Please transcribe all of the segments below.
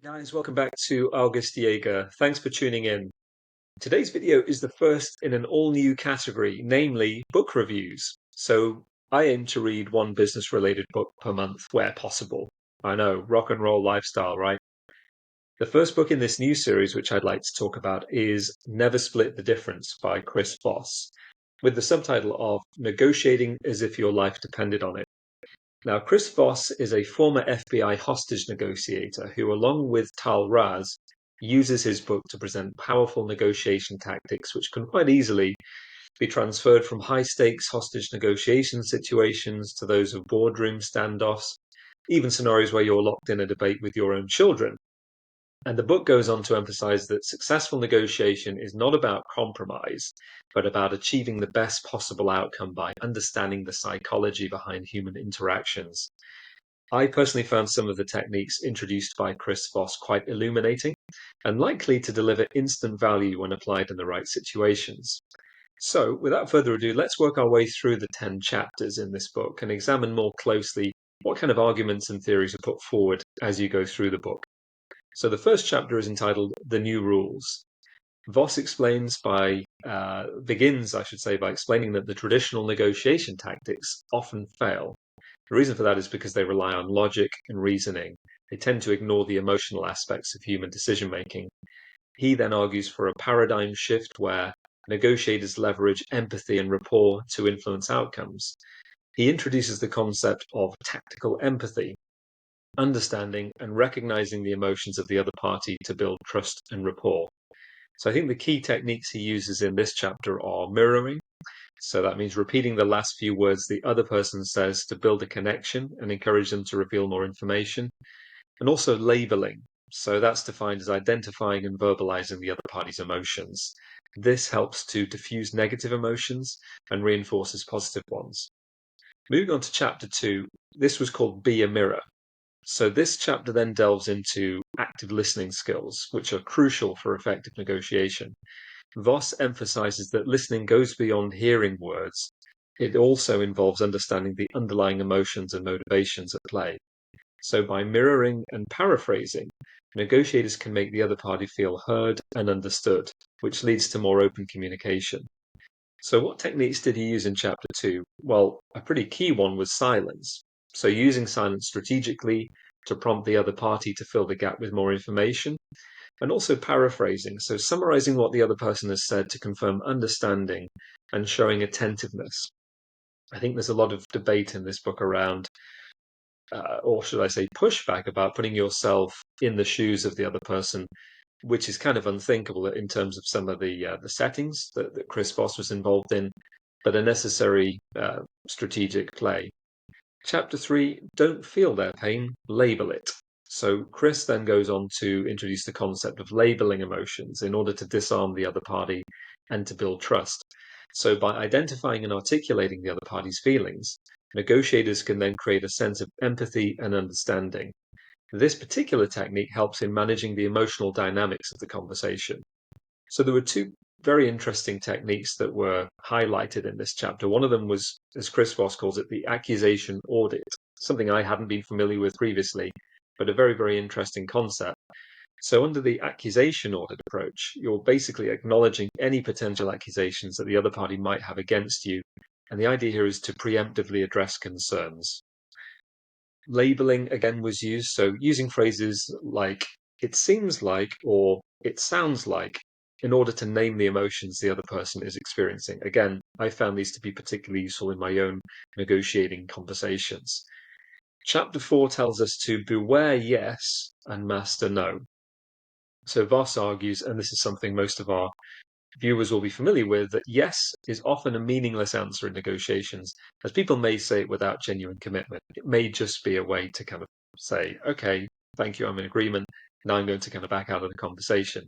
Guys, welcome back to August Jaeger. Thanks for tuning in. Today's video is the first in an all-new category, namely book reviews. So I aim to read one business-related book per month where possible. I know, rock and roll lifestyle, right? The first book in this new series, which I'd like to talk about, is Never Split the Difference by Chris Voss, with the subtitle of Negotiating as if your life depended on it. Now, Chris Voss is a former FBI hostage negotiator who, along with Tahl Raz, uses his book to present powerful negotiation tactics which can quite easily be transferred from high-stakes hostage negotiation situations to those of boardroom standoffs, even scenarios where you're locked in a debate with your own children. And the book goes on to emphasize that successful negotiation is not about compromise, but about achieving the best possible outcome by understanding the psychology behind human interactions. I personally found some of the techniques introduced by Chris Voss quite illuminating and likely to deliver instant value when applied in the right situations. So, without further ado, let's work our way through the 10 chapters in this book and examine more closely what kind of arguments and theories are put forward as you go through the book. So the first chapter is entitled The New Rules. Voss begins by explaining that the traditional negotiation tactics often fail. The reason for that is because they rely on logic and reasoning. They tend to ignore the emotional aspects of human decision making. He then argues for a paradigm shift where negotiators leverage empathy and rapport to influence outcomes. He introduces the concept of tactical empathy, understanding and recognizing the emotions of the other party to build trust and rapport. So I think the key techniques he uses in this chapter are mirroring. So that means repeating the last few words the other person says to build a connection and encourage them to reveal more information. And also labeling. So that's defined as identifying and verbalizing the other party's emotions. This helps to diffuse negative emotions and reinforces positive ones. Moving on to chapter 2, this was called Be a Mirror. So this chapter then delves into active listening skills, which are crucial for effective negotiation. Voss emphasizes that listening goes beyond hearing words. It also involves understanding the underlying emotions and motivations at play. So by mirroring and paraphrasing, negotiators can make the other party feel heard and understood, which leads to more open communication. So what techniques did he use in chapter 2? Well, a pretty key one was silence. So using silence strategically to prompt the other party to fill the gap with more information, and also paraphrasing, so summarizing what the other person has said to confirm understanding and showing attentiveness. I think there's a lot of debate in this book around, or should I say pushback, about putting yourself in the shoes of the other person, which is kind of unthinkable in terms of some of the settings that Chris Voss was involved in, but a necessary strategic play. Chapter 3, Don't Feel Their Pain, Label It. So Chris then goes on to introduce the concept of labeling emotions in order to disarm the other party and to build trust. So by identifying and articulating the other party's feelings, negotiators can then create a sense of empathy and understanding. This particular technique helps in managing the emotional dynamics of the conversation. So there were two very interesting techniques that were highlighted in this chapter. One of them was, as Chris Voss calls it, the accusation audit, something I hadn't been familiar with previously, but a very, very interesting concept. So under the accusation audit approach, you're basically acknowledging any potential accusations that the other party might have against you. And the idea here is to preemptively address concerns. Labeling again was used, so using phrases like it seems like or it sounds like in order to name the emotions the other person is experiencing. Again, I found these to be particularly useful in my own negotiating conversations. Chapter 4 tells us to beware yes and master no. So Voss argues, and this is something most of our viewers will be familiar with, that yes is often a meaningless answer in negotiations, as people may say it without genuine commitment. It may just be a way to kind of say, okay, thank you, I'm in agreement, now I'm going to kind of back out of the conversation.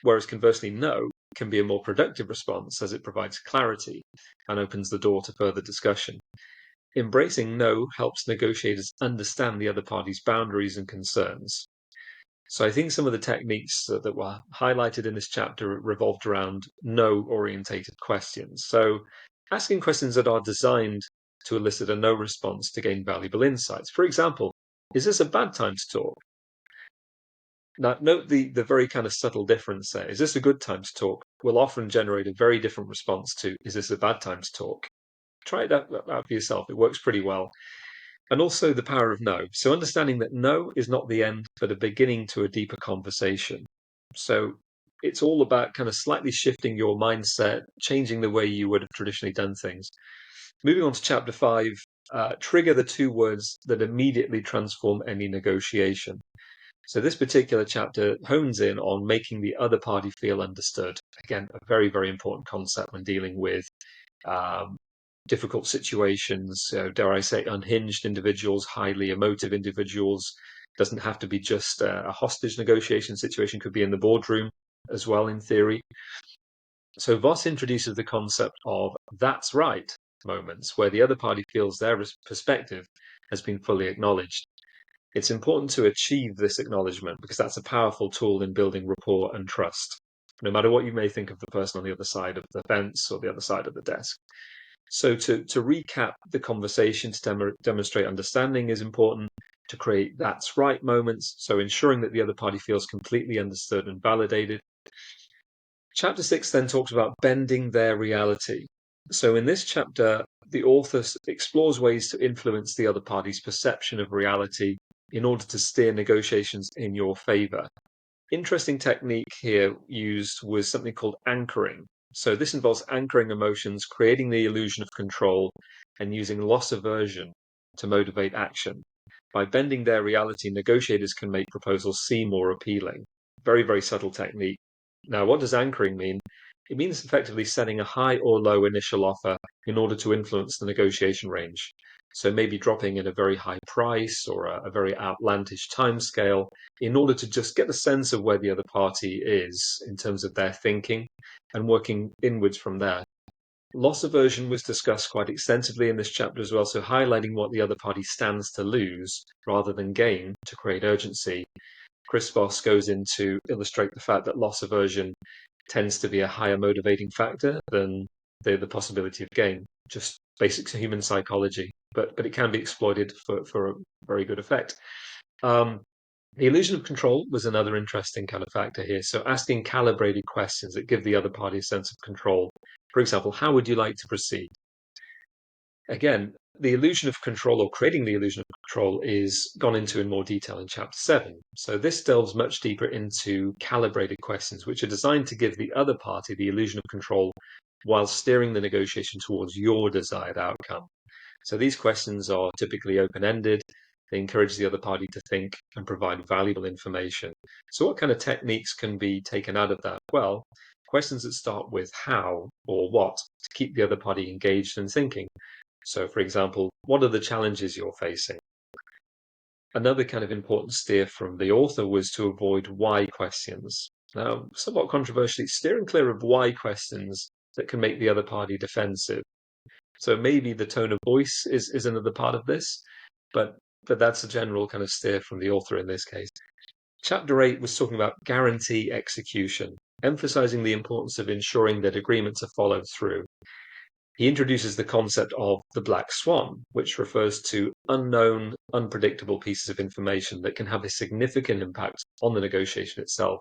Whereas conversely, no can be a more productive response as it provides clarity and opens the door to further discussion. Embracing no helps negotiators understand the other party's boundaries and concerns. So I think some of the techniques that were highlighted in this chapter revolved around no-orientated questions. So asking questions that are designed to elicit a no response to gain valuable insights. For example, is this a bad time to talk? Now, note the very kind of subtle difference there. Is this a good time to talk? Will often generate a very different response to, is this a bad time to talk? Try it out for yourself. It works pretty well. And also the power of no. So understanding that no is not the end, but a beginning to a deeper conversation. So it's all about kind of slightly shifting your mindset, changing the way you would have traditionally done things. Moving on to chapter 5, trigger the two words that immediately transform any negotiation. So this particular chapter hones in on making the other party feel understood. Again, a very, very important concept when dealing with um, difficult situations, dare I say, unhinged individuals, highly emotive individuals. Doesn't have to be just a hostage negotiation situation, could be in the boardroom as well, in theory. So Voss introduces the concept of that's right moments, where the other party feels their perspective has been fully acknowledged. It's important to achieve this acknowledgement because that's a powerful tool in building rapport and trust, no matter what you may think of the person on the other side of the fence or the other side of the desk. So to recap the conversation, to demonstrate understanding is important, to create that's right moments, so ensuring that the other party feels completely understood and validated. Chapter 6 then talks about bending their reality. So in this chapter, the author explores ways to influence the other party's perception of reality in order to steer negotiations in your favor. Interesting technique here used was something called anchoring. So this involves anchoring emotions, creating the illusion of control, and using loss aversion to motivate action. By bending their reality, negotiators can make proposals seem more appealing. Very, very subtle technique. Now, what does anchoring mean? It means effectively setting a high or low initial offer in order to influence the negotiation range. So maybe dropping in a very high price or a very outlandish timescale in order to just get a sense of where the other party is in terms of their thinking and working inwards from there. Loss aversion was discussed quite extensively in this chapter as well, so highlighting what the other party stands to lose rather than gain to create urgency. Chris Voss goes in to illustrate the fact that loss aversion tends to be a higher motivating factor than the possibility of gain, just basic human psychology, but it can be exploited for a very good effect. The illusion of control was another interesting kind of factor here. So asking calibrated questions that give the other party a sense of control. For example, how would you like to proceed? Again, the illusion of control or creating the illusion of control is gone into in more detail in chapter 7. So this delves much deeper into calibrated questions, which are designed to give the other party the illusion of control while steering the negotiation towards your desired outcome. So these questions are typically open-ended. They encourage the other party to think and provide valuable information. So what kind of techniques can be taken out of that? Well, questions that start with how or what to keep the other party engaged and thinking. So, for example, what are the challenges you're facing? Another kind of important steer from the author was to avoid why questions. Now, somewhat controversially, steering clear of why questions that can make the other party defensive. So maybe the tone of voice is another part of this, but that's a general kind of steer from the author in this case. Chapter 8 was talking about guarantee execution, emphasizing the importance of ensuring that agreements are followed through. He introduces the concept of the black swan, which refers to unknown, unpredictable pieces of information that can have a significant impact on the negotiation itself.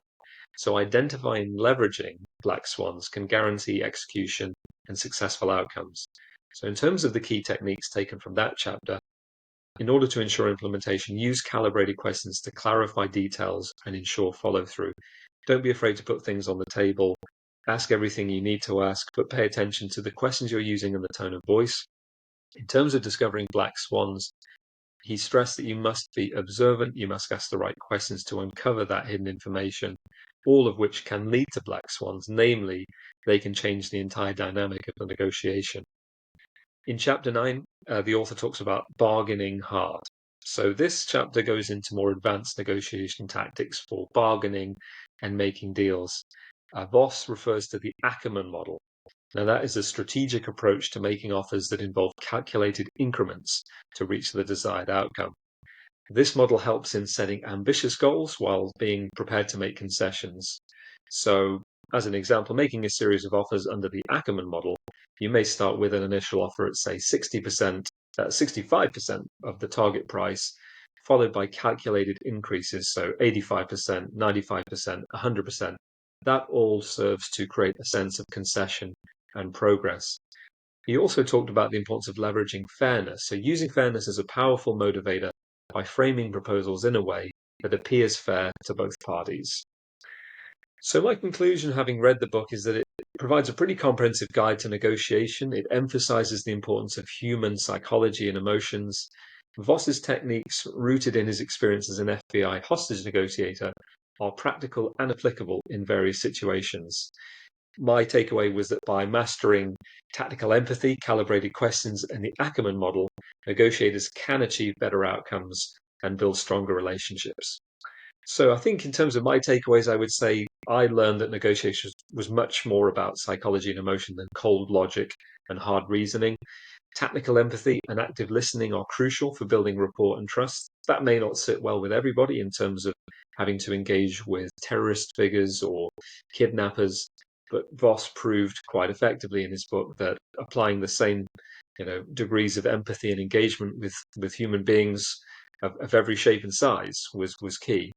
So identifying and leveraging black swans can guarantee execution and successful outcomes. So in terms of the key techniques taken from that chapter, in order to ensure implementation, use calibrated questions to clarify details and ensure follow through. Don't be afraid to put things on the table. Ask everything you need to ask, but pay attention to the questions you're using and the tone of voice. In terms of discovering black swans, he stressed that you must be observant, you must ask the right questions to uncover that hidden information, all of which can lead to black swans, namely, they can change the entire dynamic of the negotiation. In chapter 9, the author talks about bargaining hard. So this chapter goes into more advanced negotiation tactics for bargaining and making deals. Voss refers to the Ackerman model. Now, that is a strategic approach to making offers that involve calculated increments to reach the desired outcome. This model helps in setting ambitious goals while being prepared to make concessions. So, as an example, making a series of offers under the Ackerman model, you may start with an initial offer at, say, 65% of the target price, followed by calculated increases, so 85%, 95%, 100%. That all serves to create a sense of concession and progress. He also talked about the importance of leveraging fairness, so using fairness as a powerful motivator by framing proposals in a way that appears fair to both parties. So my conclusion, having read the book, is that it provides a pretty comprehensive guide to negotiation. It emphasizes the importance of human psychology and emotions. Voss's techniques, rooted in his experience as an FBI hostage negotiator, are practical and applicable in various situations. My takeaway was that by mastering tactical empathy, calibrated questions, and the Ackerman model, negotiators can achieve better outcomes and build stronger relationships. So I think in terms of my takeaways, I would say I learned that negotiation was much more about psychology and emotion than cold logic and hard reasoning. Tactical empathy and active listening are crucial for building rapport and trust. That may not sit well with everybody in terms of having to engage with terrorist figures or kidnappers, but Voss proved quite effectively in his book that applying the same, degrees of empathy and engagement with human beings of every shape and size was key.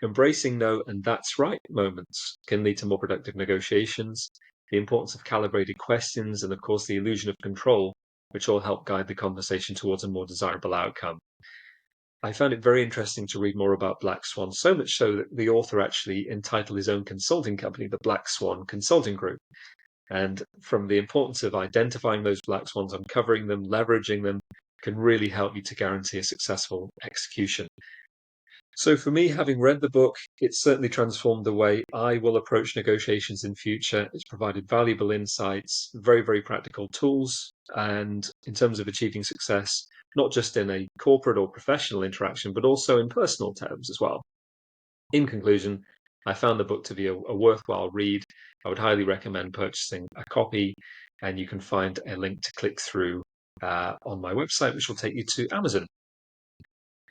Embracing no and that's right moments can lead to more productive negotiations. The importance of calibrated questions and, of course, the illusion of control, which all help guide the conversation towards a more desirable outcome. I found it very interesting to read more about Black Swan, so much so that the author actually entitled his own consulting company the Black Swan Consulting Group. And from the importance of identifying those black swans, uncovering them, leveraging them, can really help you to guarantee a successful execution. So for me, having read the book, it's certainly transformed the way I will approach negotiations in future. It's provided valuable insights, very, very practical tools, and in terms of achieving success, not just in a corporate or professional interaction, but also in personal terms as well. In conclusion, I found the book to be a worthwhile read. I would highly recommend purchasing a copy, and you can find a link to click through on my website, which will take you to Amazon.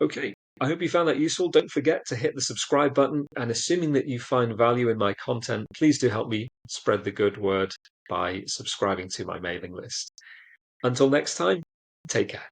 Okay, I hope you found that useful. Don't forget to hit the subscribe button, and assuming that you find value in my content, please do help me spread the good word by subscribing to my mailing list. Until next time, take care.